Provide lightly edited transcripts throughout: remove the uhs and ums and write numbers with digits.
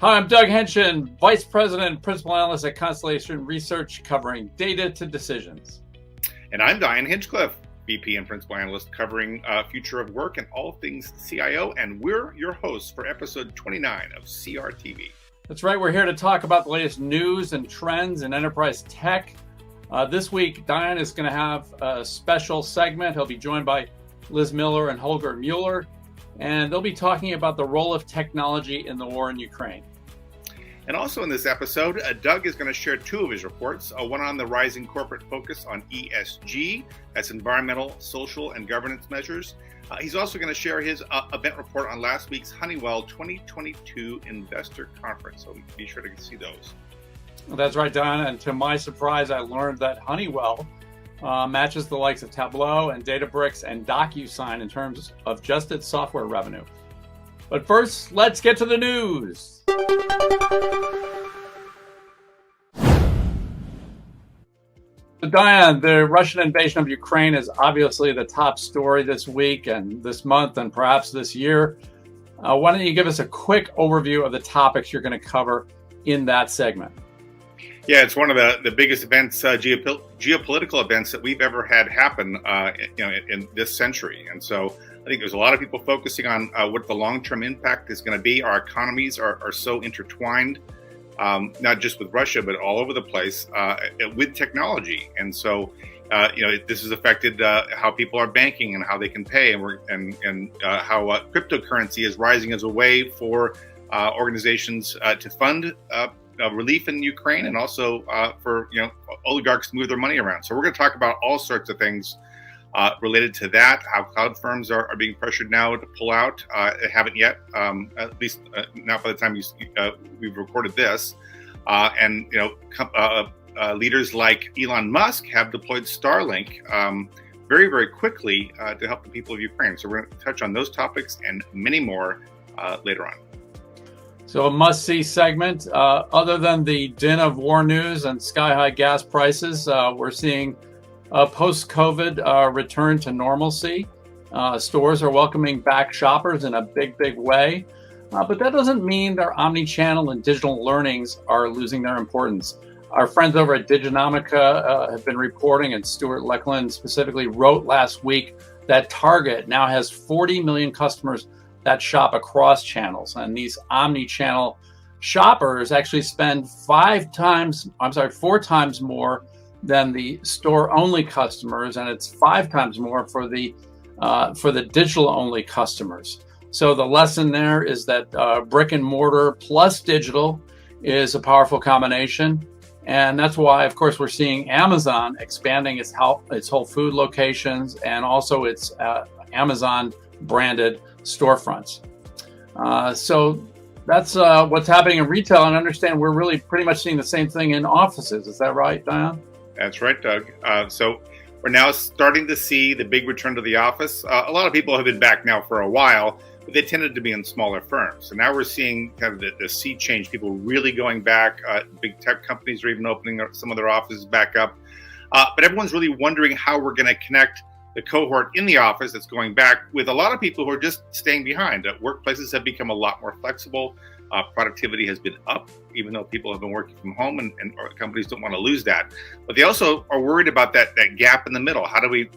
Hi, I'm Doug Henshin, Vice President and Principal Analyst at Constellation Research, covering data to decisions. And I'm Diane Hinchcliffe, VP and Principal Analyst, covering future of work and all things CIO. And we're your hosts for episode 29 of CRTV. That's right. We're here to talk about the latest news and trends in enterprise tech. This week, Diane is going to have a special segment. He'll be joined by Liz Miller and Holger Mueller, and they'll be talking about the role of technology in the war in Ukraine. And also in this episode, Doug is going to share two of his reports, one on the rising corporate focus on ESG, that's environmental, social, and governance measures. He's also going to share his event report on last week's Honeywell 2022 Investor Conference, so be sure to see those. That's right, Don, and to my surprise, I learned that Honeywell matches the likes of Tableau and Databricks and DocuSign in terms of just its software revenue. But first, let's get to the news. So Diane, the Russian invasion of Ukraine is obviously the top story this week and this month and perhaps this year. Why don't you give us a quick overview of the topics you're going to cover in that segment? Yeah, it's one of the biggest events, geopolitical events that we've ever had happen in this century. And so I think there's a lot of people focusing on what the long-term impact is going to be. Our economies are so intertwined, not just with Russia, but all over the place with technology. And so, this has affected how people are banking and how they can pay, and how cryptocurrency is rising as a way for organizations to fund relief in Ukraine, and also for oligarchs to move their money around. So we're going to talk about all sorts of things related to that, how cloud firms are being pressured now to pull out. Haven't yet, at least not by the time we've recorded this. Leaders like Elon Musk have deployed Starlink very, very quickly to help the people of Ukraine. So we're going to touch on those topics and many more later on. So a must-see segment. Other than the din of war news and sky-high gas prices, we're seeing post-COVID return to normalcy. Stores are welcoming back shoppers in a big, big way. But that doesn't mean their omni-channel and digital learnings are losing their importance. Our friends over at Diginomica have been reporting, and Stuart Leckland specifically wrote last week that Target now has 40 million customers that shop across channels. And these omni-channel shoppers actually spend 4 times more than the store-only customers, and it's 5 times more for the digital-only customers. So the lesson there is that brick and mortar plus digital is a powerful combination, and that's why, of course, we're seeing Amazon expanding its Whole Food locations and also its Amazon-branded storefronts. So that's what's happening in retail, and understand we're really pretty much seeing the same thing in offices. Is that right, Diane? That's right, Doug. So we're now starting to see the big return to the office. A lot of people have been back now for a while, but they tended to be in smaller firms. So now we're seeing kind of the sea change, people really going back. Big tech companies are even opening some of their offices back up. But everyone's really wondering how we're going to connect the cohort in the office that's going back with a lot of people who are just staying behind. Workplaces have become a lot more flexible. Productivity has been up, even though people have been working from home, and companies don't want to lose that. But they also are worried about that gap in the middle. How do we,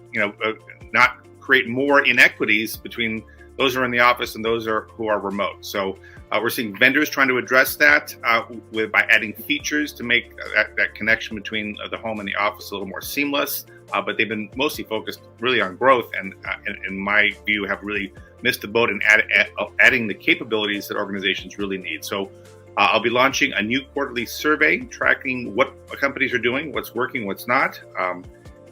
not create more inequities between those who are in the office and those who are remote? So we're seeing vendors trying to address that by adding features to make that connection between the home and the office a little more seamless. But they've been mostly focused really on growth, and in my view, have really missed the boat in adding the capabilities that organizations really need. So I'll be launching a new quarterly survey tracking what companies are doing, what's working, what's not.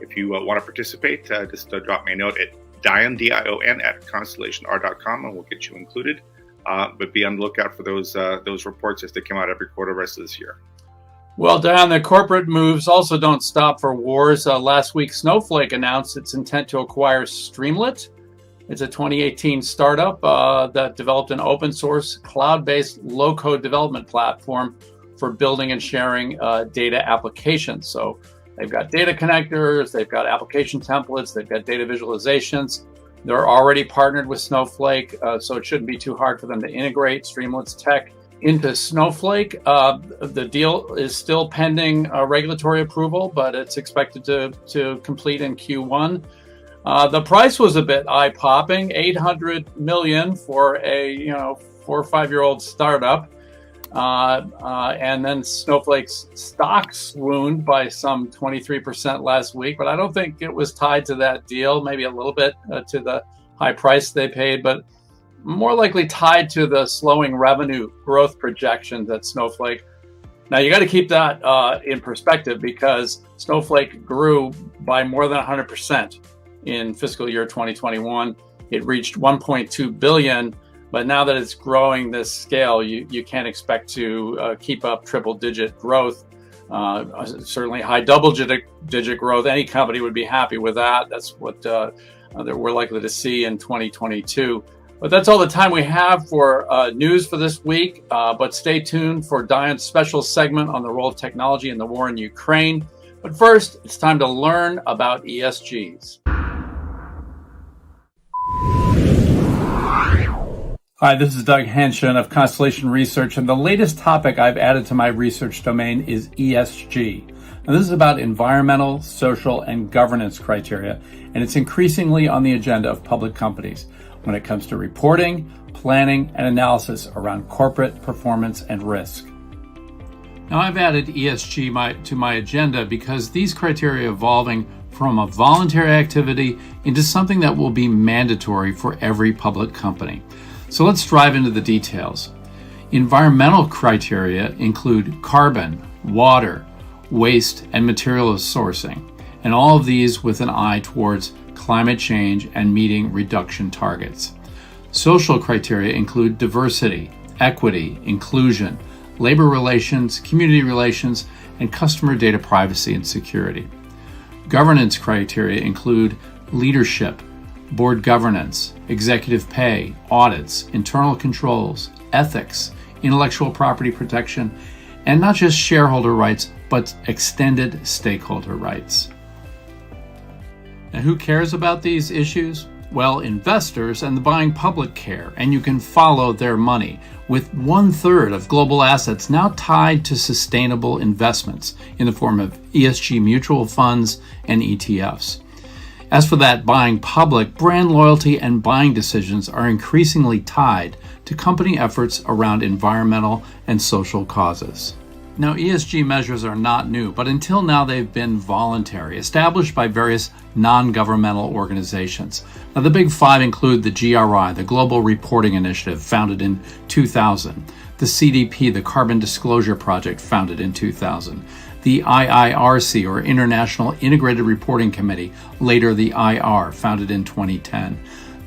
If you want to participate, just drop me a note at Dion, D-I-O-N, at ConstellationR.com, and we'll get you included. But be on the lookout for those reports as they come out every quarter the rest of this year. Well, Diane, the corporate moves also don't stop for wars. Last week, Snowflake announced its intent to acquire Streamlit. It's a 2018 startup that developed an open source, cloud-based, low-code development platform for building and sharing data applications. So they've got data connectors, they've got application templates, they've got data visualizations. They're already partnered with Snowflake, so it shouldn't be too hard for them to integrate Streamlit's tech into Snowflake. The deal is still pending regulatory approval, but it's expected to complete in Q1. The price was a bit eye-popping, $800 million for a 4 or 5 year old startup. And then Snowflake's stock swooned by some 23% last week, but I don't think it was tied to that deal, maybe a little bit to the high price they paid, but more likely tied to the slowing revenue growth projections at Snowflake. Now, you got to keep that in perspective, because Snowflake grew by more than 100% in fiscal year 2021. It reached 1.2 billion. But now that it's growing this scale, you can't expect to keep up triple-digit growth. Certainly high double-digit growth. Any company would be happy with that. That's what we're likely to see in 2022. But that's all the time we have for news for this week. But stay tuned for Diane's special segment on the role of technology in the war in Ukraine. But first, it's time to learn about ESGs. Hi, this is Doug Henshin of Constellation Research, and the latest topic I've added to my research domain is ESG. Now, this is about environmental, social, and governance criteria, and it's increasingly on the agenda of public companies when it comes to reporting, planning, and analysis around corporate performance and risk. Now, I've added ESG to my agenda because these criteria are evolving from a voluntary activity into something that will be mandatory for every public company. So let's dive into the details. Environmental criteria include carbon, water, waste, and material sourcing, and all of these with an eye towards climate change and meeting reduction targets. Social criteria include diversity, equity, inclusion, labor relations, community relations, and customer data privacy and security. Governance criteria include leadership, board governance, executive pay, audits, internal controls, ethics, intellectual property protection, and not just shareholder rights, but extended stakeholder rights. Now, who cares about these issues? Well, investors and the buying public care, and you can follow their money, with 1/3 of global assets now tied to sustainable investments in the form of ESG mutual funds and ETFs. As for that buying public, brand loyalty and buying decisions are increasingly tied to company efforts around environmental and social causes. Now, ESG measures are not new, but until now they've been voluntary, established by various non-governmental organizations. Now, the big five include the GRI, the Global Reporting Initiative, founded in 2000, the CDP, the Carbon Disclosure Project, founded in 2000, the IIRC, or International Integrated Reporting Committee, later the IR, founded in 2010,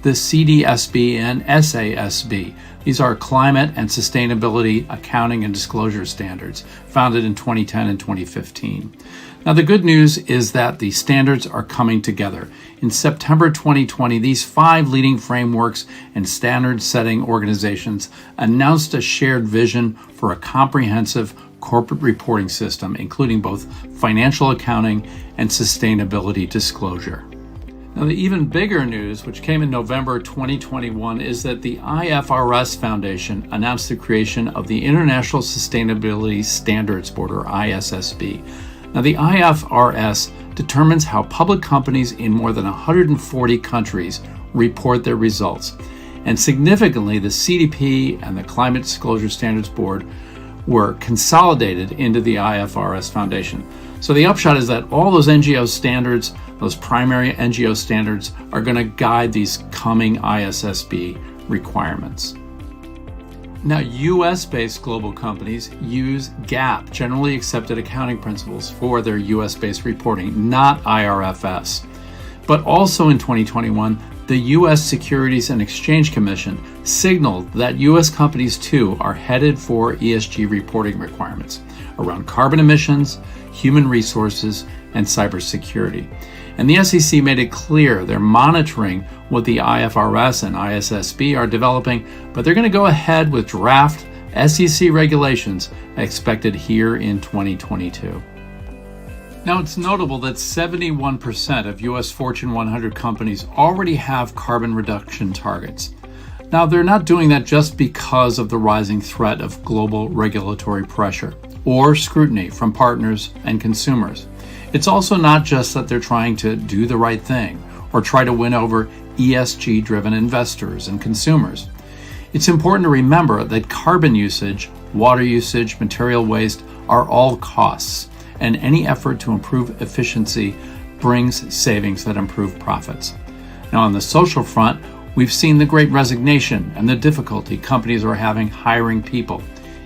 the CDSB and SASB. These are Climate and Sustainability Accounting and Disclosure Standards, founded in 2010 and 2015. Now, the good news is that the standards are coming together. In September 2020, these 5 leading frameworks and standard-setting organizations announced a shared vision for a comprehensive corporate reporting system, including both financial accounting and sustainability disclosure. Now, the even bigger news, which came in November 2021, is that the IFRS Foundation announced the creation of the International Sustainability Standards Board, or ISSB. Now, the IFRS determines how public companies in more than 140 countries report their results. And significantly, the CDP and the Climate Disclosure Standards Board were consolidated into the IFRS Foundation. So the upshot is that all those NGO standards, those primary NGO standards, are going to guide these coming ISSB requirements. Now, US-based global companies use GAAP, Generally Accepted Accounting Principles, for their US-based reporting, not IRFS. But also in 2021, the U.S. Securities and Exchange Commission signaled that U.S. companies too are headed for ESG reporting requirements around carbon emissions, human resources, and cybersecurity. And the SEC made it clear they're monitoring what the IFRS and ISSB are developing, but they're going to go ahead with draft SEC regulations expected here in 2022. Now, it's notable that 71% of U.S. Fortune 100 companies already have carbon reduction targets. Now, they're not doing that just because of the rising threat of global regulatory pressure or scrutiny from partners and consumers. It's also not just that they're trying to do the right thing or try to win over ESG-driven investors and consumers. It's important to remember that carbon usage, water usage, material waste are all costs, and any effort to improve efficiency brings savings that improve profits. Now, on the social front, we've seen the great resignation and the difficulty companies are having hiring people.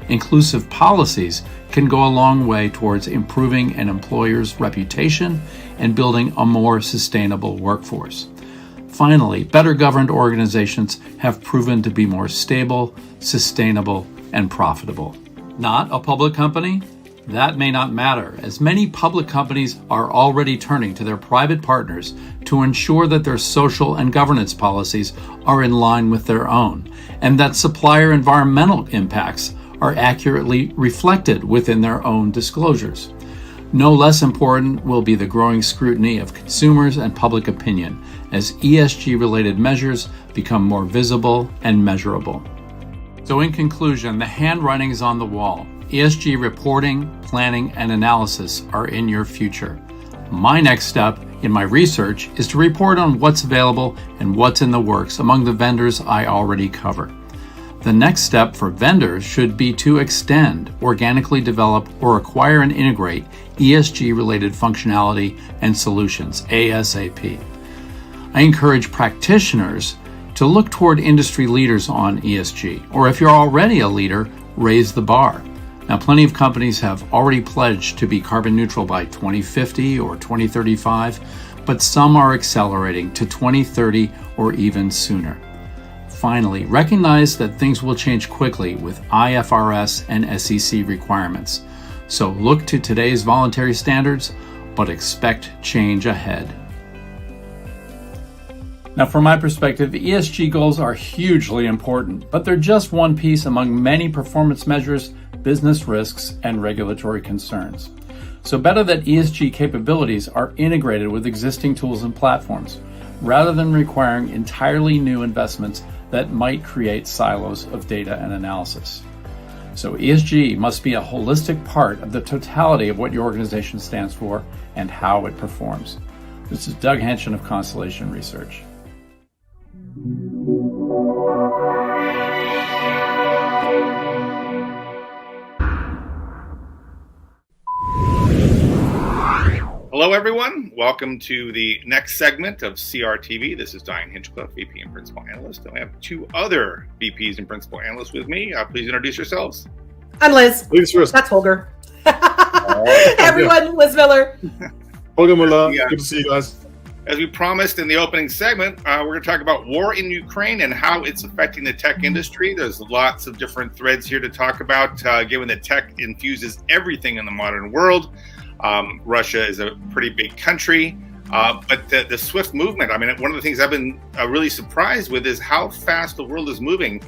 Inclusive policies can go a long way towards improving an employer's reputation and building a more sustainable workforce. Finally, better governed organizations have proven to be more stable, sustainable, and profitable. Not a public company? That may not matter, as many public companies are already turning to their private partners to ensure that their social and governance policies are in line with their own, and that supplier environmental impacts are accurately reflected within their own disclosures. No less important will be the growing scrutiny of consumers and public opinion as ESG-related measures become more visible and measurable. So in conclusion, the handwriting is on the wall. ESG reporting, planning, and analysis are in your future. My next step in my research is to report on what's available and what's in the works among the vendors I already cover. The next step for vendors should be to extend, organically develop, or acquire and integrate ESG-related functionality and solutions, ASAP. I encourage practitioners to look toward industry leaders on ESG, or if you're already a leader, raise the bar. Now, plenty of companies have already pledged to be carbon neutral by 2050 or 2035, but some are accelerating to 2030 or even sooner. Finally, recognize that things will change quickly with IFRS and SEC requirements. So look to today's voluntary standards, but expect change ahead. Now, from my perspective, ESG goals are hugely important, but they're just one piece among many performance measures, business risks, and regulatory concerns. So better that ESG capabilities are integrated with existing tools and platforms, rather than requiring entirely new investments that might create silos of data and analysis. So ESG must be a holistic part of the totality of what your organization stands for and how it performs. This is Doug Henshin of Constellation Research. Hello, everyone. Welcome to the next segment of CRTV. This is Diane Hinchcliffe, VP and Principal Analyst. And I have two other VPs and Principal Analysts with me. Please introduce yourselves. I'm Liz. That's Holger. Right. Everyone, Liz Miller. Holger Muller. Good to see you guys. As we promised in the opening segment, we're going to talk about war in Ukraine and how it's affecting the tech industry. There's lots of different threads here to talk about, given that tech infuses everything in the modern world. Russia is a pretty big country, but the swift movement, I mean, one of the things I've been really surprised with is how fast the world is moving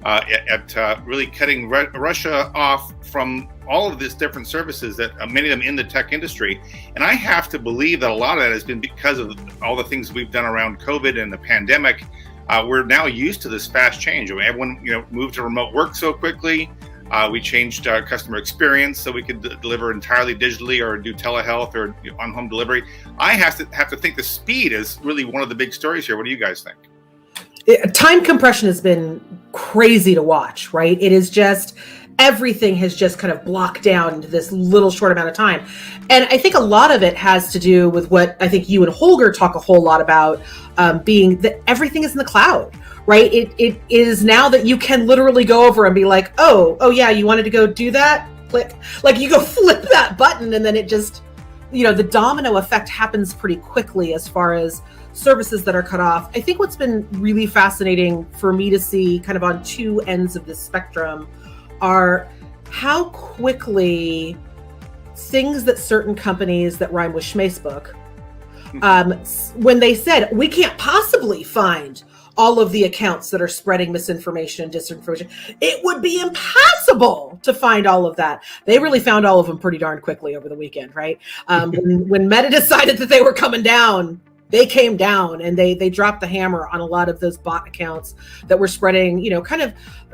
at really cutting Russia off from all of these different services that many of them in the tech industry. And I have to believe that a lot of that has been because of all the things we've done around COVID and the pandemic. We're now used to this fast change. I mean, everyone, moved to remote work so quickly. We changed our customer experience so we could deliver entirely digitally or do telehealth or on-home delivery. I have to think the speed is really one of the big stories here. What do you guys think? Time compression has been crazy to watch, right? It is just, everything has just kind of blocked down into this little short amount of time. And I think a lot of it has to do with what I think you and Holger talk a whole lot about, being that everything is in the cloud. Right? It is now that you can literally go over and be like, oh yeah, you wanted to go do that? Click. Like you go flip that button and then it just, the domino effect happens pretty quickly as far as services that are cut off. I think what's been really fascinating for me to see kind of on two ends of this spectrum are how quickly things that certain companies that rhyme with Schmacebook, when they said, we can't possibly find all of the accounts that are spreading misinformation and disinformation, it would be impossible to find all of that. They really found all of them pretty darn quickly over the weekend, right? When Meta decided that they were coming down, they came down and they dropped the hammer on a lot of those bot accounts that were spreading, kind of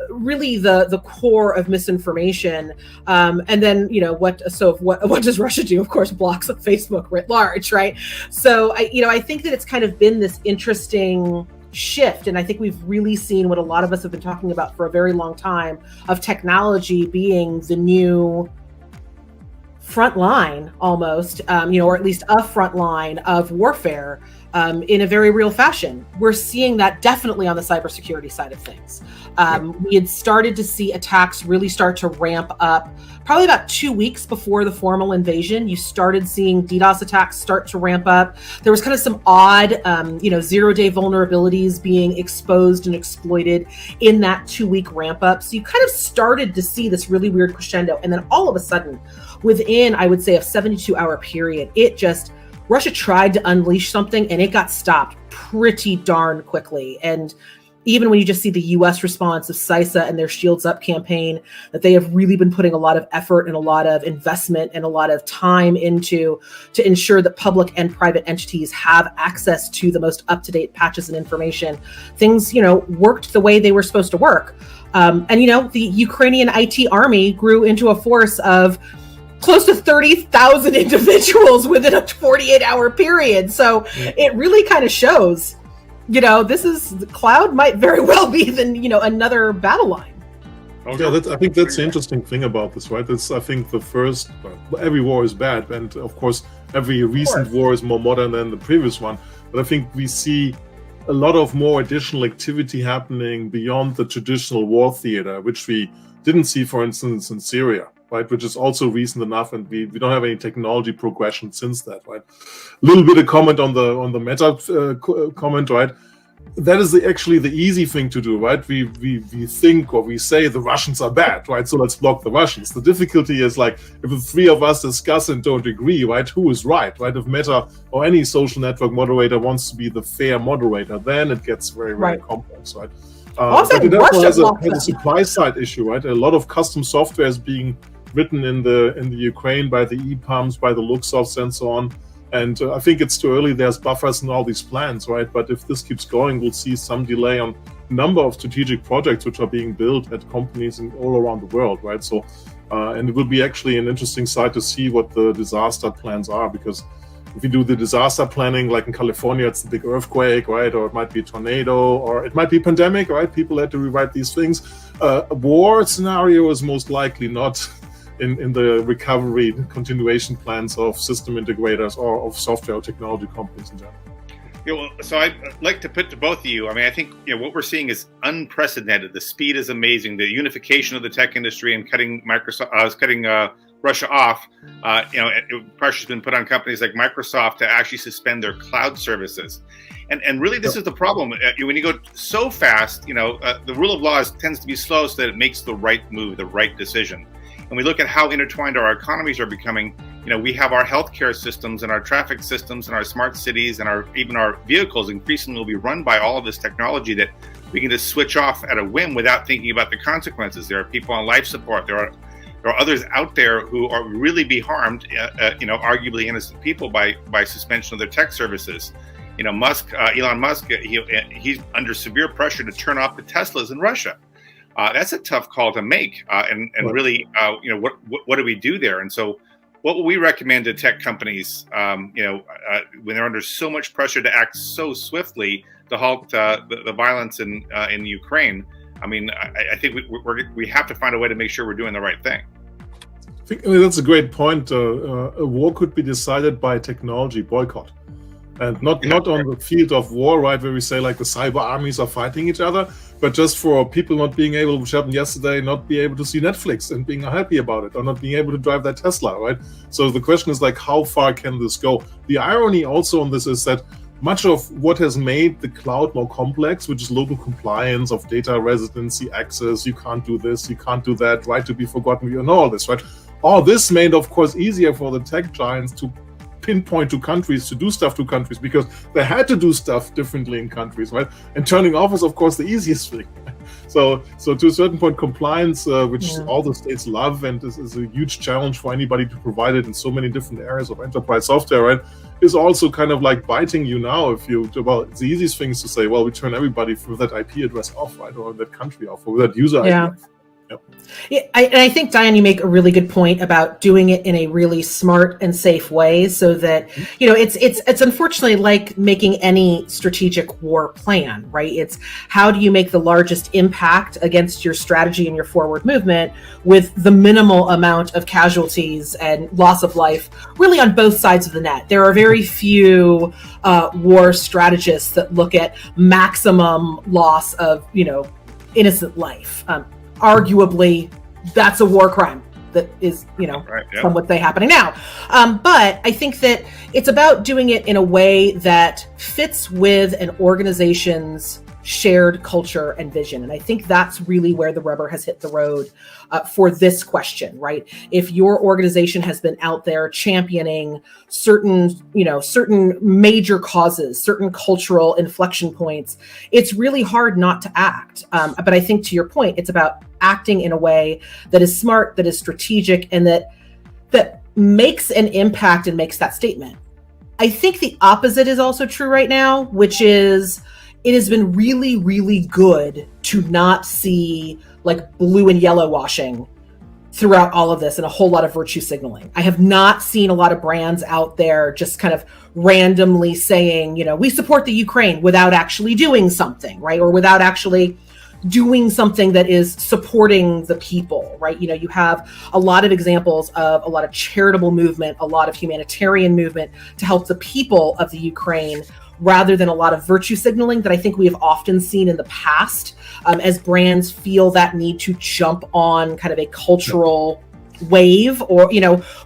really the core of misinformation. And then, what does Russia do? Of course, blocks Facebook writ large, right? So I think that it's kind of been this interesting shift. And I think we've really seen what a lot of us have been talking about for a very long time, of technology being the new front line almost, or at least a front line of warfare in a very real fashion. We're seeing that definitely on the cybersecurity side of things. We had started to see attacks really start to ramp up probably about 2 weeks before the formal invasion. You started seeing DDoS attacks start to ramp up. There was kind of some odd, zero-day vulnerabilities being exposed and exploited in that 2-week ramp up. So you kind of started to see this really weird crescendo. And then all of a sudden, within, I would say, a 72-hour period, Russia tried to unleash something and it got stopped pretty darn quickly. And even when you just see the U.S. response of CISA and their Shields Up campaign, that they have really been putting a lot of effort and a lot of investment and a lot of time into to ensure that public and private entities have access to the most up-to-date patches and information. Things, worked the way they were supposed to work. And the Ukrainian IT army grew into a force of close to 30,000 individuals within a 48-hour period. So it really kind of shows, the cloud might very well be another battle line. Yeah, I think that's the interesting thing about this, right? That's, I think, the first, every war is bad. And of course, every recent war is more modern than the previous one. But I think we see a lot of more additional activity happening beyond the traditional war theater, which we didn't see, for instance, in Syria. Right, which is also recent enough, and we don't have any technology progression since that. Right, a little bit of comment on the Meta comment. Right, that is actually the easy thing to do. Right, we think or we say the Russians are bad. Right, so let's block the Russians. The difficulty is like if the three of us discuss and don't agree. Right, who is right? Right, if Meta or any social network moderator wants to be the fair moderator, then it gets very complex. Right. But it also has a supply side issue. Right, a lot of custom software is being written in the Ukraine by the EPAMs, by the Luxofts and so on. And I think it's too early. There's buffers in all these plans, right? But if this keeps going, we'll see some delay on a number of strategic projects which are being built at companies all around the world, right? So, and it will be actually an interesting side to see what the disaster plans are, because if you do the disaster planning, like in California, it's a big earthquake, right? Or it might be a tornado, or it might be a pandemic, right? People had to rewrite these things. A war scenario is most likely not in the recovery continuation plans of system integrators or of software or technology companies in general. So I'd like to put to both of you, I think what we're seeing is unprecedented. The speed is amazing. The unification of the tech industry and cutting Russia off. Pressure's been put on companies like Microsoft to actually suspend their cloud services. And really, this is the problem. When you go so fast, the rule of law tends to be slow so that it makes the right move, the right decision. And we look at how intertwined our economies are becoming. We have our healthcare systems and our traffic systems and our smart cities and even our vehicles increasingly will be run by all of this technology that we can just switch off at a whim without thinking about the consequences. There are people on life support. There are others out there who are really be harmed, arguably innocent people by suspension of their tech services. Elon Musk, he's under severe pressure to turn off the Teslas in Russia. That's a tough call to make, and really, what do we do there? And so, what will we recommend to tech companies, when they're under so much pressure to act so swiftly to halt the violence in Ukraine? I think we have to find a way to make sure we're doing the right thing. I think that's a great point. A war could be decided by technology boycott. And not on the field of war, right, where we say like the cyber armies are fighting each other, but just for people not being able, which happened yesterday, not be able to see Netflix and being happy about it, or not being able to drive their Tesla, right? So the question is like, how far can this go? The irony also on this is that much of what has made the cloud more complex, which is local compliance of data residency access, you can't do this, you can't do that, right to be forgotten, you know all this, right? All this made, of course, easier for the tech giants to pinpoint to countries, to do stuff to countries, because they had to do stuff differently in countries, right? And turning off is, of course, the easiest thing. So to a certain point, compliance, which all the states love and is a huge challenge for anybody to provide it in so many different areas of enterprise software, right, is also kind of like biting you now. It's the easiest thing is to say, well, we turn everybody with that IP address off, right, or that country off, or that user ID off. Yep. Yeah, I think, Diane, you make a really good point about doing it in a really smart and safe way, so that, it's unfortunately like making any strategic war plan, right? It's how do you make the largest impact against your strategy and your forward movement with the minimal amount of casualties and loss of life, really on both sides of the net. There are very few war strategists that look at maximum loss of, innocent life. Arguably, that's a war crime that is, somewhat happening now. But I think that it's about doing it in a way that fits with an organization's shared culture and vision. And I think that's really where the rubber has hit the road for this question, right? If your organization has been out there championing certain major causes, certain cultural inflection points, it's really hard not to act. But I think, to your point, it's about acting in a way that is smart, that is strategic, and that makes an impact and makes that statement. I think the opposite is also true right now, which is it has been really, really good to not see like blue and yellow washing throughout all of this and a whole lot of virtue signaling. I have not seen a lot of brands out there just kind of randomly saying, we support the Ukraine without actually doing something, right? Or without actually doing something that is supporting the people, right? You have a lot of examples of a lot of charitable movement, a lot of humanitarian movement to help the people of the Ukraine, rather than a lot of virtue signaling that I think we have often seen in the past, as brands feel that need to jump on kind of a cultural wave, or,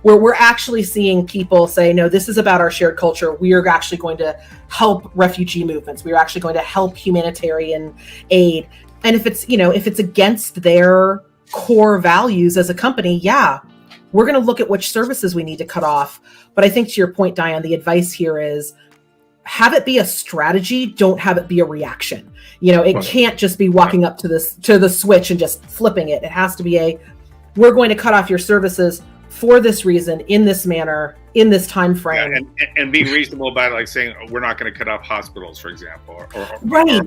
where we're actually seeing people say, no, this is about our shared culture. We are actually going to help refugee movements. We are actually going to help humanitarian aid. And if it's against their core values as a company, we're going to look at which services we need to cut off. But I think, to your point, Diane, the advice here is have it be a strategy. Don't have it be a reaction. It can't just be walking up to the switch and just flipping it. It has to be we're going to cut off your services for this reason, in this manner, in this time frame. And being reasonable about it, like saying we're not going to cut off hospitals, for example. Or right.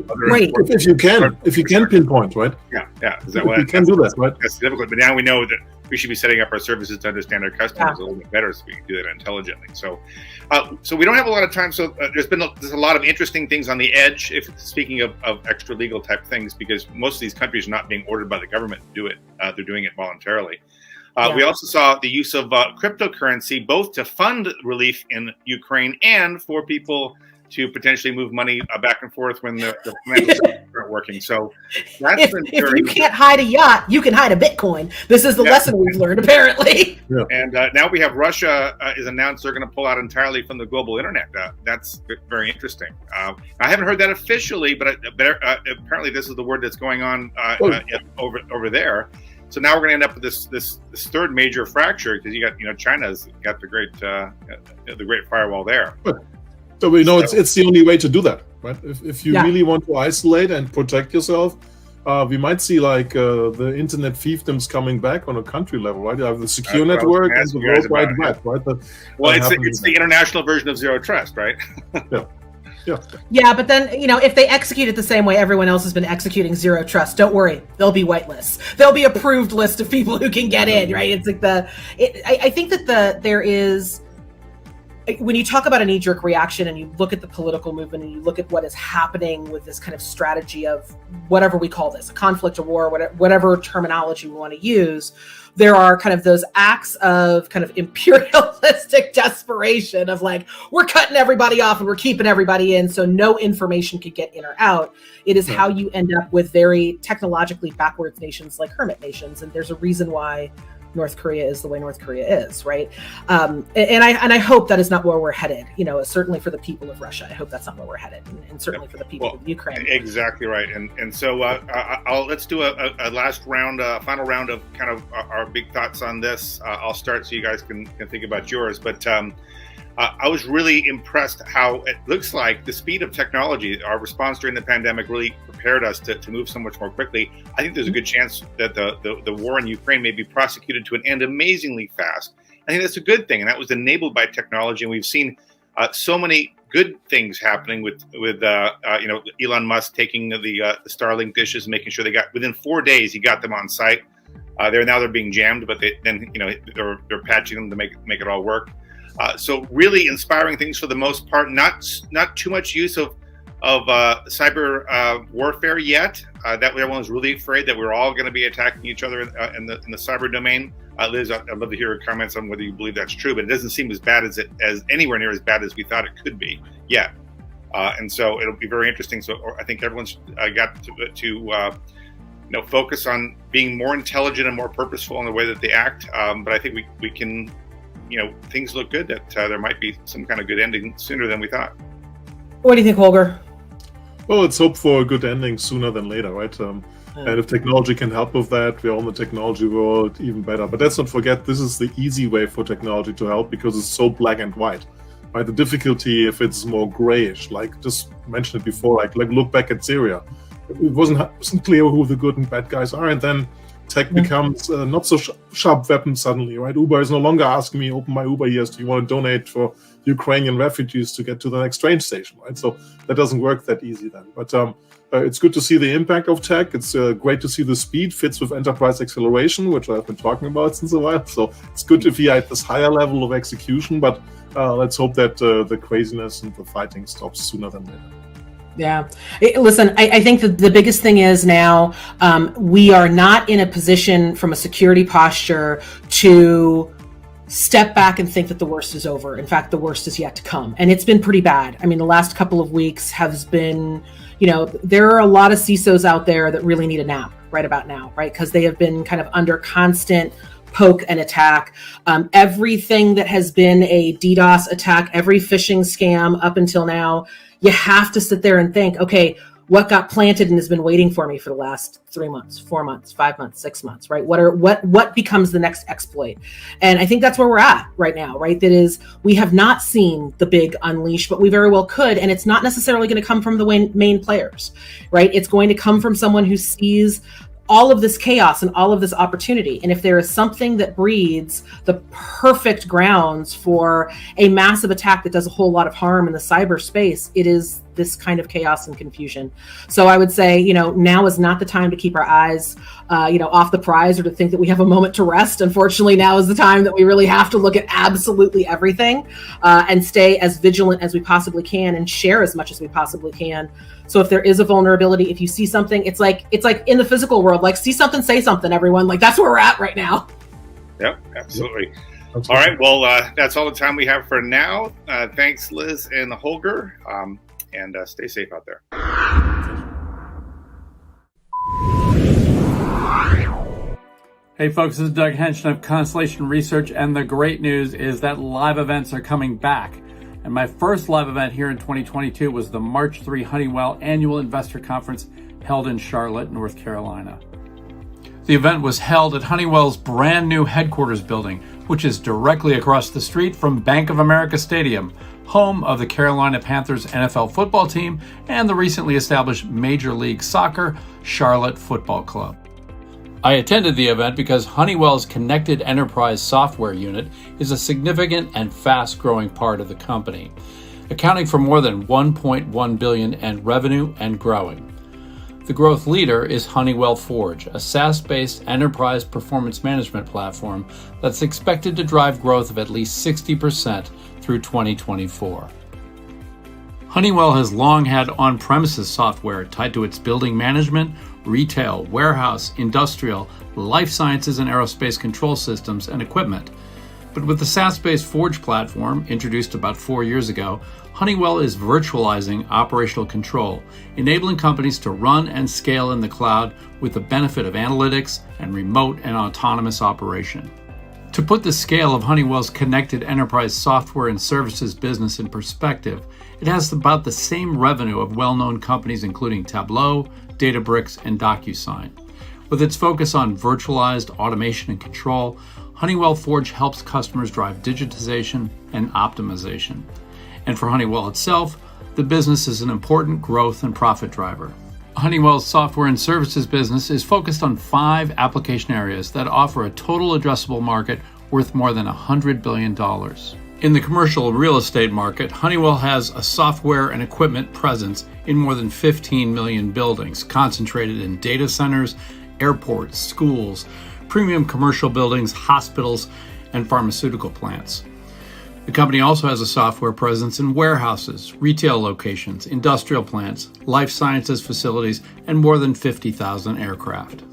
If you can pinpoint, right? Yeah. Is that what you can do that, right? That's difficult. But now we know that we should be setting up our services to understand our customers a little bit better, so we can do that intelligently. So we don't have a lot of time. So there's a lot of interesting things on the edge. Speaking of extra legal type things, because most of these countries are not being ordered by the government to do it. They're doing it voluntarily. We also saw the use of cryptocurrency, both to fund relief in Ukraine and for people to potentially move money back and forth when the financial systems aren't working. So that's if you can't hide a yacht, you can hide a Bitcoin. This is the lesson we've learned, apparently. Yeah. And now we have Russia is announced they're going to pull out entirely from the global internet. That's very interesting. I haven't heard that officially, but apparently this is the word that's going on over there. So now we're going to end up with this third major fracture, because you got China's got the great firewall there. So we know it's the only way to do that, right? If you really want to isolate and protect yourself, we might see like the internet fiefdoms coming back on a country level, right? You have the secure network and the World Wide Web, right? It's the international version of zero trust, right? Yeah, but then, if they execute it the same way everyone else has been executing zero trust, don't worry, there'll be whitelists. There'll be approved list of people who can get in, right? It's like I think that there is, when you talk about a knee-jerk reaction and you look at the political movement and you look at what is happening with this kind of strategy of whatever we call this, a conflict, a war, whatever terminology we want to use, there are kind of those acts of kind of imperialistic desperation of like, we're cutting everybody off and we're keeping everybody in so no information could get in or out. It is how you end up with very technologically backwards nations like hermit nations. And there's a reason why North Korea is the way North Korea is, right? And I hope that is not where we're headed. Certainly for the people of Russia, I hope that's not where we're headed, and certainly for the people of Ukraine. Exactly right. And so let's do a last round, final round of kind of our big thoughts on this. I'll start so you guys can think about yours. But I was really impressed how it looks like the speed of technology, our response during the pandemic really prepared us to move so much more quickly. I think there's a good chance that the war in Ukraine may be prosecuted to an end amazingly fast. I think that's a good thing, and that was enabled by technology. And we've seen so many good things happening with Elon Musk taking the Starlink dishes and making sure they got, within 4 days, he got them on site. They're being jammed, but they're patching them to make it all work. So really inspiring things for the most part. Not too much use of cyber warfare yet. That everyone's really afraid that we're all going to be attacking each other in the cyber domain. Liz, I'd love to hear your comments on whether you believe that's true, but it doesn't seem as bad as anywhere near as bad as we thought it could be yet. And so it'll be very interesting. So I think everyone's got to focus on being more intelligent and more purposeful in the way that they act. But I think we can, things look good that there might be some kind of good ending sooner than we thought. What do you think, Holger? Well, let's hope for a good ending sooner than later, right? And if technology can help with that, we're all in the technology world, even better. But let's not forget, this is the easy way for technology to help because it's so black and white. Right? The difficulty, if it's more grayish, like just mentioned it before, like look back at Syria. It wasn't clear who the good and bad guys are, and then tech becomes not so sharp weapon suddenly, right? Uber is no longer asking me, open my Uber here, do you want to donate for Ukrainian refugees to get to the next train station, right? So that doesn't work that easy then. But it's good to see the impact of tech. It's great to see the speed fits with enterprise acceleration, which I've been talking about since a while. So it's good if we are at this higher level of execution, but let's hope that the craziness and the fighting stops sooner than later. Yeah. Listen, I think that the biggest thing is now we are not in a position from a security posture to step back and think that the worst is over. In fact, the worst is yet to come. And it's been pretty bad. I mean, the last couple of weeks has been, there are a lot of CISOs out there that really need a nap right about now, right? Because they have been kind of under constant poke and attack. Everything that has been a DDoS attack, every phishing scam up until now, you have to sit there and think, okay, what got planted and has been waiting for me for the last 3 months, 4 months, 5 months, 6 months, right? What becomes the next exploit? And I think that's where we're at right now, right? That is, we have not seen the big unleash, but we very well could. And it's not necessarily going to come from the main players, right? It's going to come from someone who sees all of this chaos and all of this opportunity. And if there is something that breeds the perfect grounds for a massive attack that does a whole lot of harm in the cyberspace, it is this kind of chaos and confusion. So I would say, now is not the time to keep our eyes, off the prize or to think that we have a moment to rest. Unfortunately, now is the time that we really have to look at absolutely everything and stay as vigilant as we possibly can and share as much as we possibly can. So if there is a vulnerability, if you see something, it's like in the physical world, like see something, say something, everyone. Like that's where we're at right now. Yep, absolutely. All right, well, that's all the time we have for now. Thanks, Liz and Holger. And stay safe out there. Hey folks, this is Doug Henschen of Constellation Research, and the great news is that live events are coming back. And my first live event here in 2022 was the March 3 Honeywell Annual Investor Conference held in Charlotte, North Carolina. The event was held at Honeywell's brand new headquarters building, which is directly across the street from Bank of America Stadium, home of the Carolina Panthers NFL football team and the recently established Major League Soccer Charlotte Football Club. I attended the event because Honeywell's Connected Enterprise software unit is a significant and fast-growing part of the company, accounting for more than $1.1 billion in revenue and growing. The growth leader is Honeywell Forge, a SaaS-based enterprise performance management platform that's expected to drive growth of at least 60% through 2024. Honeywell has long had on-premises software tied to its building management, retail, warehouse, industrial, life sciences, and aerospace control systems and equipment. But with the SaaS-based Forge platform, introduced about 4 years ago, Honeywell is virtualizing operational control, enabling companies to run and scale in the cloud with the benefit of analytics and remote and autonomous operation. To put the scale of Honeywell's connected enterprise software and services business in perspective, it has about the same revenue of well-known companies including Tableau, Databricks, and DocuSign. With its focus on virtualized automation and control, Honeywell Forge helps customers drive digitization and optimization. And for Honeywell itself, the business is an important growth and profit driver. Honeywell's software and services business is focused on 5 application areas that offer a total addressable market worth more than $100 billion. In the commercial real estate market, Honeywell has a software and equipment presence in more than 15 million buildings, concentrated in data centers, airports, schools, premium commercial buildings, hospitals, and pharmaceutical plants. The company also has a software presence in warehouses, retail locations, industrial plants, life sciences facilities, and more than 50,000 aircraft.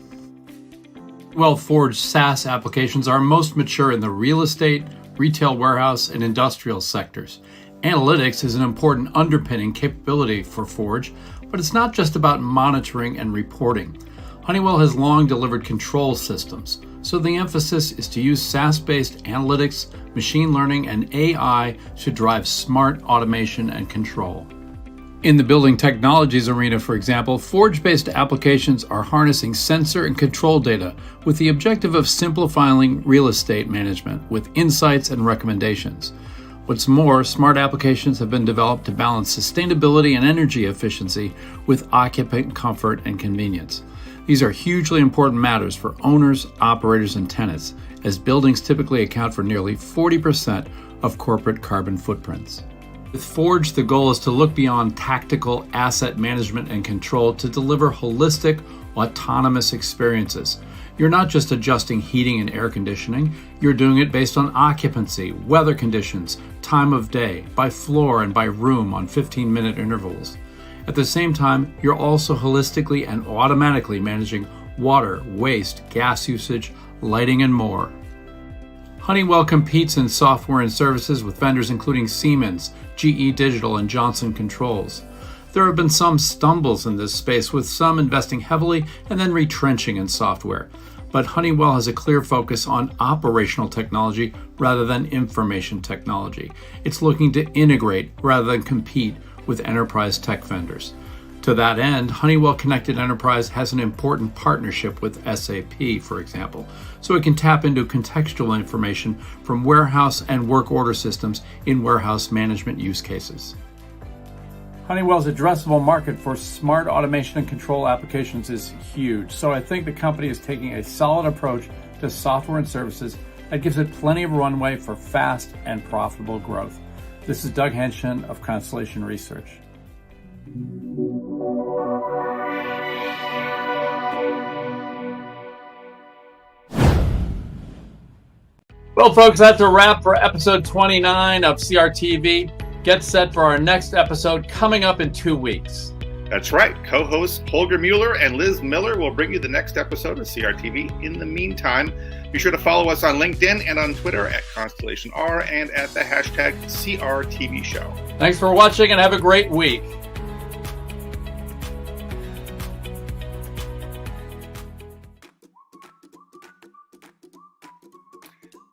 Honeywell Forge SaaS applications are most mature in the real estate, retail warehouse, and industrial sectors. Analytics is an important underpinning capability for Forge, but it's not just about monitoring and reporting. Honeywell has long delivered control systems, so the emphasis is to use SaaS-based analytics, machine learning, and AI to drive smart automation and control. In the building technologies arena, for example, Forge-based applications are harnessing sensor and control data with the objective of simplifying real estate management with insights and recommendations. What's more, smart applications have been developed to balance sustainability and energy efficiency with occupant comfort and convenience. These are hugely important matters for owners, operators, and tenants, as buildings typically account for nearly 40% of corporate carbon footprints. With Forge, the goal is to look beyond tactical asset management and control to deliver holistic, autonomous experiences. You're not just adjusting heating and air conditioning, you're doing it based on occupancy, weather conditions, time of day, by floor and by room on 15-minute intervals. At the same time, you're also holistically and automatically managing water, waste, gas usage, lighting, and more. Honeywell competes in software and services with vendors including Siemens, GE Digital, and Johnson Controls. There have been some stumbles in this space, with some investing heavily and then retrenching in software. But Honeywell has a clear focus on operational technology rather than information technology. It's looking to integrate rather than compete with enterprise tech vendors. To that end, Honeywell Connected Enterprise has an important partnership with SAP, for example, so it can tap into contextual information from warehouse and work order systems in warehouse management use cases. Honeywell's addressable market for smart automation and control applications is huge, so I think the company is taking a solid approach to software and services that gives it plenty of runway for fast and profitable growth. This is Doug Henshin of Constellation Research. Well, folks, that's a wrap for episode 29 of CRTV. Get set for our next episode coming up in 2 weeks. That's right. Co-hosts Holger Mueller and Liz Miller will bring you the next episode of CRTV. In the meantime, be sure to follow us on LinkedIn and on Twitter at ConstellationR and at the hashtag CRTV Show. Thanks for watching and have a great week.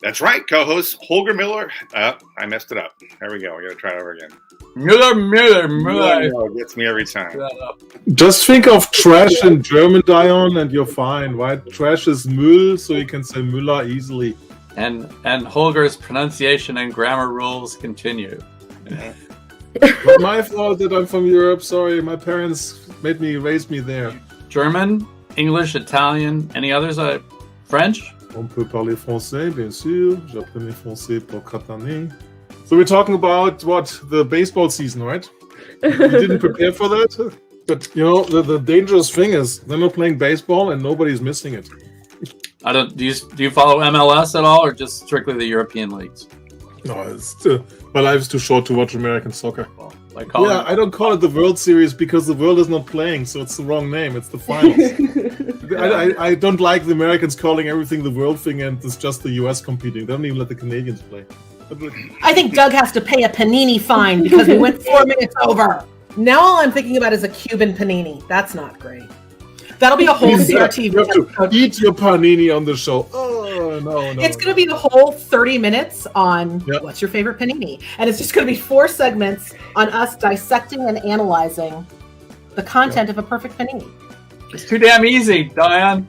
That's right, co-host Holger Miller. I messed it up. There we go. We got to try it over again. Müller. Gets me every time. Just think of trash in German, Dion, and you're fine, right? Trash is Müll, so you can say Müller easily. And Holger's pronunciation and grammar rules continue. Not my fault that I'm from Europe. Sorry, my parents raised me there. German, English, Italian, any others? French? On peut parler français, bien sûr. J'apprenais français pour 4 années. So we're talking about the baseball season, right? You didn't prepare for that? But, the dangerous thing is they're not playing baseball and nobody's missing it. Do you follow MLS at all, or just strictly the European leagues? No, my life is too short to watch American soccer. Well, I don't call it the World Series because the world is not playing, so it's the wrong name. It's the finals. I don't like the Americans calling everything the world thing, and it's just the US competing. They don't even let the Canadians play. I think Doug has to pay a panini fine because we went 4 minutes over. Now all I'm thinking about is a Cuban panini. That's not great. That'll be a whole CRTV. You have to eat your panini on the show. Oh, no. It's going to be the whole 30 minutes on what's your favorite panini. And it's just going to be 4 segments on us dissecting and analyzing the content of a perfect panini. It's too damn easy, Diane.